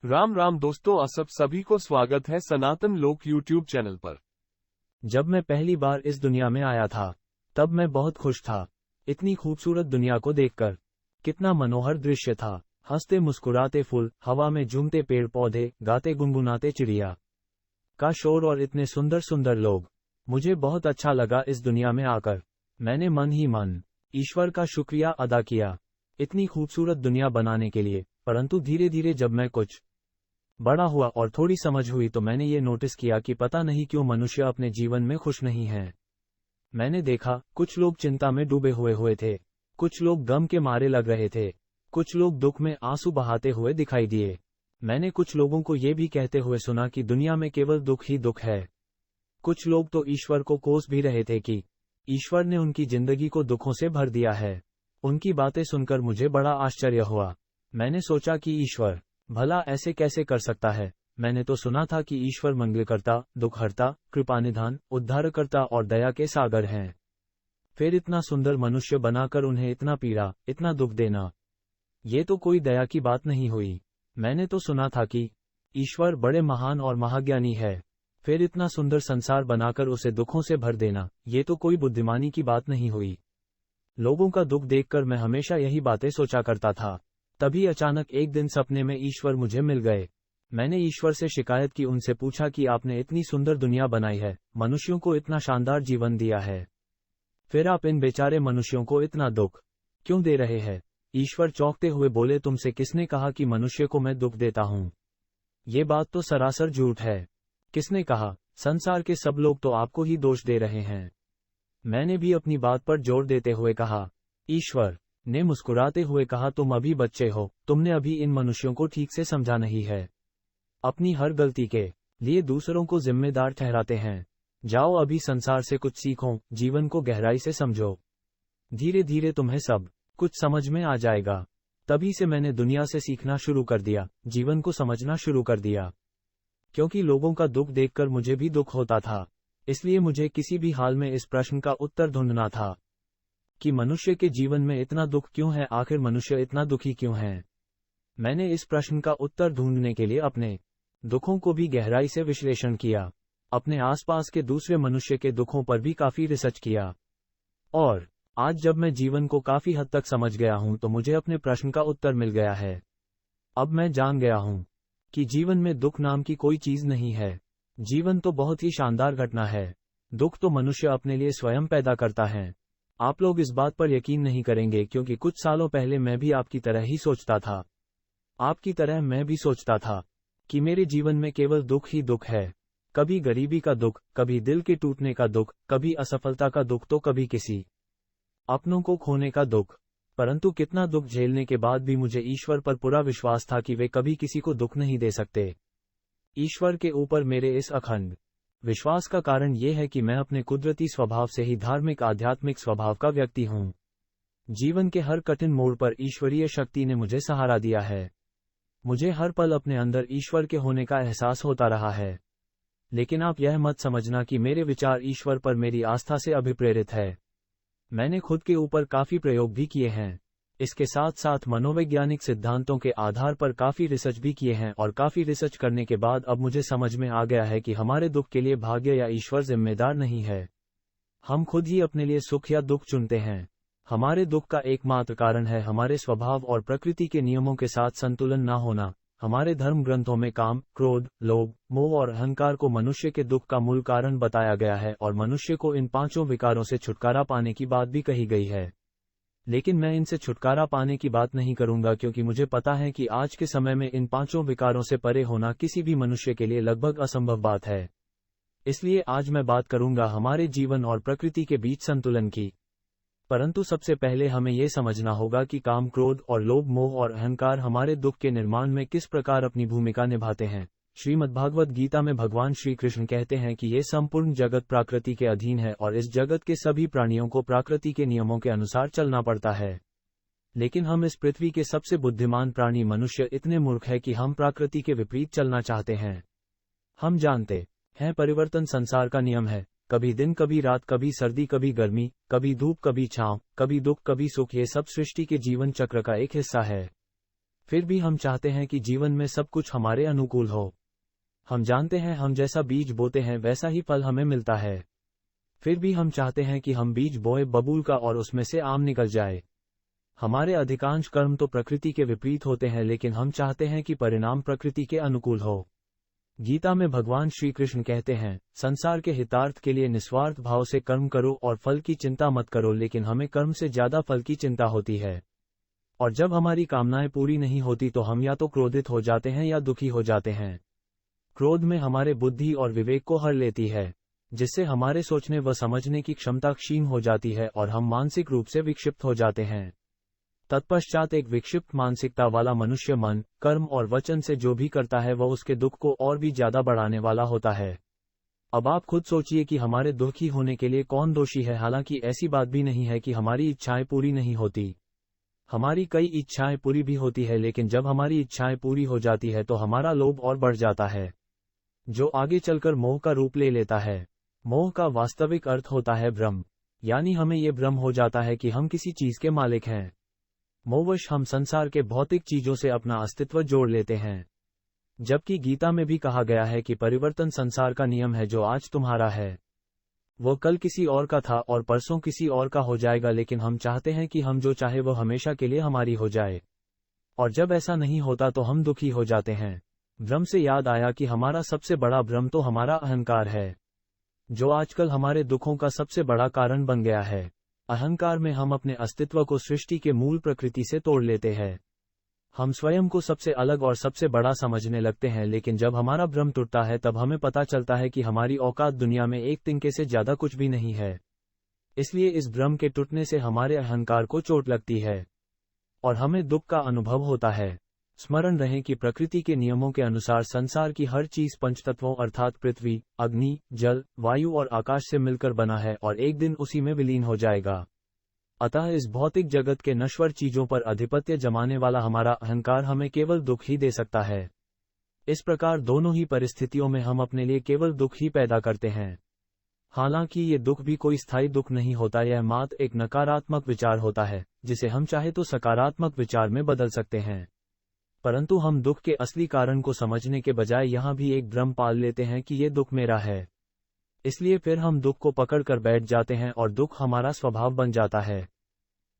राम राम दोस्तों, आप सभी को स्वागत है सनातन लोक यूट्यूब चैनल पर। जब मैं पहली बार इस दुनिया में आया था तब मैं बहुत खुश था। इतनी खूबसूरत दुनिया को देखकर कितना मनोहर दृश्य था। हंसते मुस्कुराते फूल, हवा में झूमते पेड़ पौधे, गाते गुनगुनाते चिड़िया का शोर और इतने सुंदर सुंदर लोग। मुझे बहुत अच्छा लगा इस दुनिया में आकर। मैंने मन ही मन ईश्वर का शुक्रिया अदा किया इतनी खूबसूरत दुनिया बनाने के लिए। परंतु धीरे धीरे जब मैं कुछ बड़ा हुआ और थोड़ी समझ हुई तो मैंने ये नोटिस किया कि पता नहीं क्यों मनुष्य अपने जीवन में खुश नहीं है। मैंने देखा कुछ लोग चिंता में डूबे हुए थे, कुछ लोग गम के मारे लग रहे थे, कुछ लोग दुख में आंसू बहाते हुए दिखाई दिए। मैंने कुछ लोगों को ये भी कहते हुए सुना कि दुनिया में केवल दुख ही दुख है। कुछ लोग तो ईश्वर को कोस भी रहे थे कि ईश्वर ने उनकी जिंदगी को दुखों से भर दिया है। उनकी बातें सुनकर मुझे बड़ा आश्चर्य हुआ। मैंने सोचा कि ईश्वर भला ऐसे कैसे कर सकता है। मैंने तो सुना था कि ईश्वर मंगलकर्ता, दुखहर्ता, कृपानिधान, उद्धारकर्ता और दया के सागर हैं। फिर इतना सुंदर मनुष्य बनाकर उन्हें इतना पीड़ा, इतना दुख देना, ये तो कोई दया की बात नहीं हुई। मैंने तो सुना था कि ईश्वर बड़े महान और महाज्ञानी है। फिर इतना सुंदर संसार बनाकर उसे दुखों से भर देना, ये तो कोई बुद्धिमानी की बात नहीं हुई। लोगों का दुख देखकर मैं हमेशा यही बातें सोचा करता था। तभी अचानक एक दिन सपने में ईश्वर मुझे मिल गए। मैंने ईश्वर से शिकायत की, उनसे पूछा कि आपने इतनी सुंदर दुनिया बनाई है, मनुष्यों को इतना शानदार जीवन दिया है, फिर आप इन बेचारे मनुष्यों को इतना दुख क्यों दे रहे हैं। ईश्वर चौंकते हुए बोले, तुमसे किसने कहा कि मनुष्य को मैं दुख देता हूँ? ये बात तो सरासर झूठ है। किसने कहा? संसार के सब लोग तो आपको ही दोष दे रहे हैं। मैंने भी अपनी बात पर जोर देते हुए कहा। ईश्वर ने मुस्कुराते हुए कहा, तुम अभी बच्चे हो, तुमने अभी इन मनुष्यों को ठीक से समझा नहीं है। अपनी हर गलती के लिए दूसरों को जिम्मेदार ठहराते हैं। जाओ अभी संसार से कुछ सीखो, जीवन को गहराई से समझो। धीरे धीरे तुम्हें सब कुछ समझ में आ जाएगा। तभी से मैंने दुनिया से सीखना शुरू कर दिया, जीवन को समझना शुरू कर दिया। क्योंकि लोगों का दुख देखकर मुझे भी दुख होता था, इसलिए मुझे किसी भी हाल में इस प्रश्न का उत्तर ढूंढना था कि मनुष्य के जीवन में इतना दुख क्यों है, आखिर मनुष्य इतना दुखी क्यों है। मैंने इस प्रश्न का उत्तर ढूंढने के लिए अपने दुखों को भी गहराई से विश्लेषण किया, अपने आसपास के दूसरे मनुष्य के दुखों पर भी काफी रिसर्च किया। और आज जब मैं जीवन को काफी हद तक समझ गया हूं तो मुझे अपने प्रश्न का उत्तर मिल गया है। अब मैं जान गया हूं कि जीवन में दुख नाम की कोई चीज नहीं है। जीवन तो बहुत ही शानदार घटना है। दुख तो मनुष्य अपने लिए स्वयं पैदा करता है। आप लोग इस बात पर यकीन नहीं करेंगे, क्योंकि कुछ सालों पहले मैं भी आपकी तरह ही सोचता था। आपकी तरह मैं भी सोचता था कि मेरे जीवन में केवल दुख ही दुख है। कभी गरीबी का दुख, कभी दिल के टूटने का दुख, कभी असफलता का दुख, तो कभी किसी अपनों को खोने का दुख। परंतु कितना दुख झेलने के बाद भी मुझे ईश्वर पर पूरा विश्वास था कि वे कभी किसी को दुख नहीं दे सकते। ईश्वर के ऊपर मेरे इस अखंड विश्वास का कारण यह है कि मैं अपने कुदरती स्वभाव से ही धार्मिक आध्यात्मिक स्वभाव का व्यक्ति हूँ। जीवन के हर कठिन मोड़ पर ईश्वरीय शक्ति ने मुझे सहारा दिया है। मुझे हर पल अपने अंदर ईश्वर के होने का एहसास होता रहा है। लेकिन आप यह मत समझना कि मेरे विचार ईश्वर पर मेरी आस्था से अभिप्रेरित है। मैंने खुद के ऊपर काफी प्रयोग भी किए हैं। इसके साथ साथ मनोवैज्ञानिक सिद्धांतों के आधार पर काफी रिसर्च भी किए हैं, और काफी रिसर्च करने के बाद अब मुझे समझ में आ गया है कि हमारे दुख के लिए भाग्य या ईश्वर जिम्मेदार नहीं है। हम खुद ही अपने लिए सुख या दुख चुनते हैं। हमारे दुख का एकमात्र कारण है हमारे स्वभाव और प्रकृति के नियमों के साथ संतुलन न होना। हमारे धर्म ग्रंथों में काम, क्रोध, लोभ, मोह और अहंकार को मनुष्य के दुख का मूल कारण बताया गया है, और मनुष्य को इन पांचों विकारों से छुटकारा पाने की बात भी कही गई है। लेकिन मैं इनसे छुटकारा पाने की बात नहीं करूंगा, क्योंकि मुझे पता है कि आज के समय में इन पांचों विकारों से परे होना किसी भी मनुष्य के लिए लगभग असंभव बात है। इसलिए आज मैं बात करूंगा हमारे जीवन और प्रकृति के बीच संतुलन की। परंतु सबसे पहले हमें यह समझना होगा कि काम, क्रोध और लोभ, मोह और अहंकार हमारे दुख के निर्माण में किस प्रकार अपनी भूमिका निभाते हैं। श्रीमद्भागवत गीता में भगवान श्री कृष्ण कहते हैं कि ये संपूर्ण जगत प्रकृति के अधीन है, और इस जगत के सभी प्राणियों को प्रकृति के नियमों के अनुसार चलना पड़ता है। लेकिन हम इस पृथ्वी के सबसे बुद्धिमान प्राणी मनुष्य इतने मूर्ख है कि हम प्रकृति के विपरीत चलना चाहते हैं। हम जानते हैं परिवर्तन संसार का नियम है। कभी दिन, कभी रात, कभी सर्दी, कभी गर्मी, कभी धूप, कभी छांव, कभी दुख, कभी सुख, ये सब सृष्टि के जीवन चक्र का एक हिस्सा है। फिर भी हम चाहते हैं कि जीवन में सब कुछ हमारे अनुकूल हो। हम जानते हैं हम जैसा बीज बोते हैं वैसा ही फल हमें मिलता है। फिर भी हम चाहते हैं कि हम बीज बोए बबूल का और उसमें से आम निकल जाए। हमारे अधिकांश कर्म तो प्रकृति के विपरीत होते हैं, लेकिन हम चाहते हैं कि परिणाम प्रकृति के अनुकूल हो। गीता में भगवान श्री कृष्ण कहते हैं, संसार के हितार्थ के लिए निस्वार्थ भाव से कर्म करो और फल की चिंता मत करो, लेकिन हमें कर्म से ज्यादा फल की चिंता होती है। और जब हमारी कामनाएं पूरी नहीं होती तो हम या तो क्रोधित हो जाते हैं या दुखी हो जाते हैं। क्रोध में हमारे बुद्धि और विवेक को हर लेती है, जिससे हमारे सोचने व समझने की क्षमता क्षीण हो जाती है और हम मानसिक रूप से विक्षिप्त हो जाते हैं। तत्पश्चात एक विक्षिप्त मानसिकता वाला मनुष्य मन, कर्म और वचन से जो भी करता है वह उसके दुख को और भी ज्यादा बढ़ाने वाला होता है। अब आप खुद सोचिए कि हमारे दुखी होने के लिए कौन दोषी है। हालांकि ऐसी बात भी नहीं है कि हमारी इच्छाएं पूरी नहीं होती। हमारी कई इच्छाएं पूरी भी होती है, लेकिन जब हमारी इच्छाएं पूरी हो जाती है तो हमारा लोभ और बढ़ जाता है, जो आगे चलकर मोह का रूप ले लेता है। मोह का वास्तविक अर्थ होता है भ्रम, यानी हमें ये भ्रम हो जाता है कि हम किसी चीज के मालिक हैं। मोहवश हम संसार के भौतिक चीजों से अपना अस्तित्व जोड़ लेते हैं, जबकि गीता में भी कहा गया है कि परिवर्तन संसार का नियम है। जो आज तुम्हारा है वो कल किसी और का था और परसों किसी और का हो जाएगा, लेकिन हम चाहते हैं कि हम जो चाहे वो हमेशा के लिए हमारी हो जाए, और जब ऐसा नहीं होता तो हम दुखी हो जाते हैं। भ्रम से याद आया कि हमारा सबसे बड़ा भ्रम तो हमारा अहंकार है, जो आजकल हमारे दुखों का सबसे बड़ा कारण बन गया है। अहंकार में हम अपने अस्तित्व को सृष्टि के मूल प्रकृति से तोड़ लेते हैं। हम स्वयं को सबसे अलग और सबसे बड़ा समझने लगते हैं, लेकिन जब हमारा भ्रम टूटता है तब हमें पता चलता है कि हमारी औकात दुनिया में एक तिनके से ज्यादा कुछ भी नहीं है। इसलिए इस भ्रम के टूटने से हमारे अहंकार को चोट लगती है और हमें दुख का अनुभव होता है। स्मरण रहे कि प्रकृति के नियमों के अनुसार संसार की हर चीज पंचतत्वों अर्थात पृथ्वी, अग्नि, जल, वायु और आकाश से मिलकर बना है और एक दिन उसी में विलीन हो जाएगा। अतः इस भौतिक जगत के नश्वर चीजों पर आधिपत्य जमाने वाला हमारा अहंकार हमें केवल दुख ही दे सकता है। इस प्रकार दोनों ही परिस्थितियों में हम अपने लिए केवल दुख ही पैदा करते हैं। हालांकि ये दुख भी कोई स्थायी दुख नहीं होता, यह मात्र एक नकारात्मक विचार होता है जिसे हम चाहे तो सकारात्मक विचार में बदल सकते हैं। परंतु हम दुख के असली कारण को समझने के बजाय यहाँ भी एक भ्रम पाल लेते हैं कि ये दुख मेरा है। इसलिए फिर हम दुख को पकड़ कर बैठ जाते हैं और दुख हमारा स्वभाव बन जाता है।